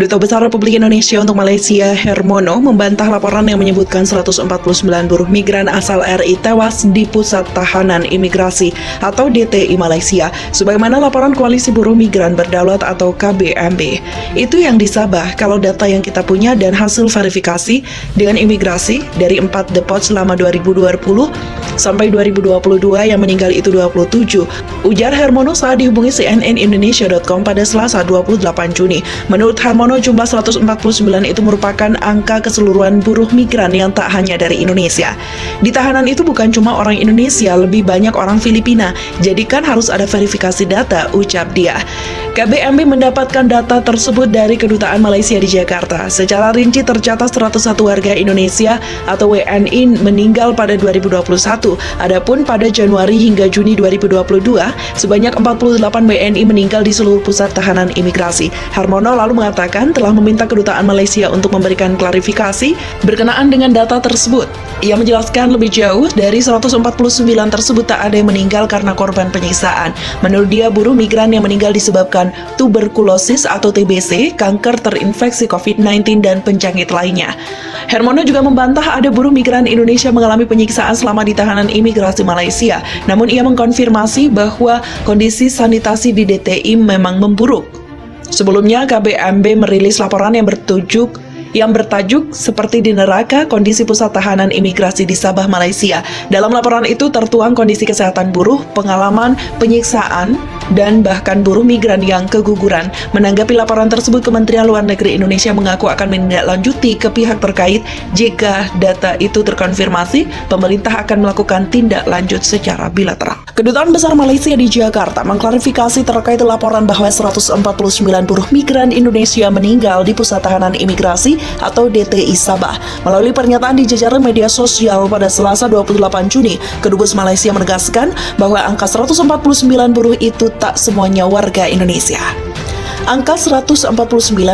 Duta Besar Republik Indonesia untuk Malaysia, Hermono, membantah laporan yang menyebutkan 149 buruh migran asal RI tewas di Pusat Tahanan Imigrasi atau DTI Malaysia, sebagaimana laporan Koalisi Buruh Migran Berdaulat atau KBMB. Itu yang di Sabah, kalau data yang kita punya dan hasil verifikasi dengan imigrasi dari 4 depot selama 2020 sampai 2022 yang meninggal itu 27, ujar Hermono saat dihubungi cnnindonesia.com pada Selasa 28 Juni. Menurut Hermono, jumlah 149 itu merupakan angka keseluruhan buruh migran yang tak hanya dari Indonesia. Di tahanan itu bukan cuma orang Indonesia, lebih banyak orang Filipina, jadi kan harus ada verifikasi data, ucap dia. KBMB mendapatkan data tersebut dari Kedutaan Malaysia di Jakarta. Secara rinci tercatat 101 warga Indonesia atau WNI meninggal pada 2021. Adapun pada Januari hingga Juni 2022, sebanyak 48 WNI meninggal di seluruh pusat tahanan imigrasi. Hermono lalu mengatakan telah meminta Kedutaan Malaysia untuk memberikan klarifikasi berkenaan dengan data tersebut. Ia menjelaskan lebih jauh, dari 149 tersebut tak ada yang meninggal karena korban penyiksaan. Menurut dia, buruh migran yang meninggal disebabkan tuberkulosis atau TBC, kanker terinfeksi COVID-19, dan penyakit lainnya. Hermono juga membantah ada buruh migran Indonesia mengalami penyiksaan selama di tahanan imigrasi Malaysia. Namun ia mengkonfirmasi bahwa kondisi sanitasi di DTI memang memburuk. Sebelumnya, KBMB merilis laporan yang bertajuk seperti di neraka kondisi pusat tahanan imigrasi di Sabah, Malaysia. Dalam laporan itu tertuang kondisi kesehatan buruh, pengalaman penyiksaan, dan bahkan buruh migran yang keguguran. Menanggapi laporan tersebut, Kementerian Luar Negeri Indonesia mengaku akan menindaklanjuti ke pihak terkait. Jika data itu terkonfirmasi, pemerintah akan melakukan tindak lanjut secara bilateral. Kedutaan Besar Malaysia di Jakarta mengklarifikasi terkait laporan bahwa 149 buruh migran Indonesia meninggal di Pusat Tahanan Imigrasi atau DTI Sabah. Melalui pernyataan di jajaran media sosial pada Selasa 28 Juni, Kedubes Malaysia menegaskan bahwa angka 149 buruh itu tak semuanya warga Indonesia. Angka 149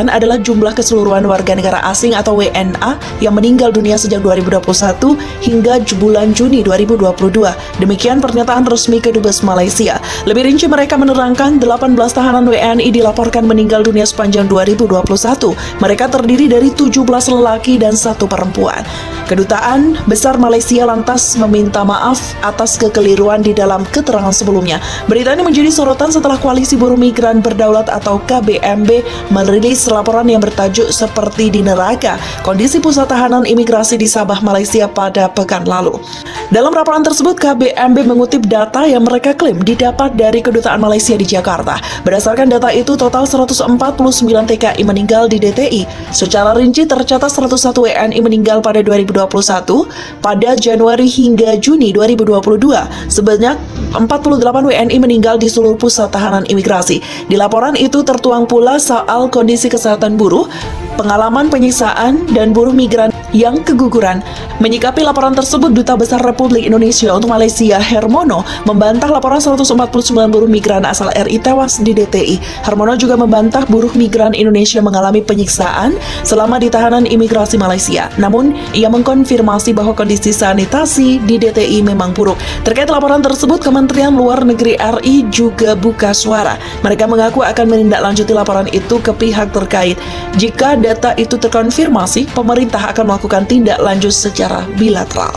adalah jumlah keseluruhan warga negara asing atau WNA yang meninggal dunia sejak 2021 hingga bulan Juni 2022. Demikian pernyataan resmi Kedubes Malaysia. Lebih rinci, mereka menerangkan 18 tahanan WNI dilaporkan meninggal dunia sepanjang 2021. Mereka terdiri dari 17 lelaki dan 1 perempuan. Kedutaan Besar Malaysia lantas meminta maaf atas kekeliruan di dalam keterangan sebelumnya. Berita ini menjadi sorotan setelah Koalisi Buruh Migran Berdaulat atau KBMB merilis laporan yang bertajuk seperti di neraka kondisi pusat tahanan imigrasi di Sabah, Malaysia pada pekan lalu. Dalam laporan tersebut, KBMB mengutip data yang mereka klaim didapat dari Kedutaan Malaysia di Jakarta. Berdasarkan data itu, total 149 TKI meninggal di DTI. Secara rinci tercatat 101 WNI meninggal pada 2021, pada Januari hingga Juni 2022. Sebanyak 48 WNI meninggal di seluruh pusat tahanan imigrasi. Di laporan itu tertuang pula soal kondisi kesehatan buruh, pengalaman penyiksaan, dan buruh migran yang keguguran. Menyikapi laporan tersebut, Duta Besar Republik Indonesia untuk Malaysia, Hermono, membantah laporan 149 buruh migran asal RI tewas di DTI. Hermono juga membantah buruh migran Indonesia mengalami penyiksaan selama di tahanan imigrasi Malaysia. Namun, ia mengkonfirmasi bahwa kondisi sanitasi di DTI memang buruk. Terkait laporan tersebut, Kementerian Luar Negeri RI juga buka suara. Mereka mengaku akan menindaklanjuti laporan itu ke pihak terkait. Jika data itu terkonfirmasi, pemerintah akan melakukan tindak lanjut secara bilateral.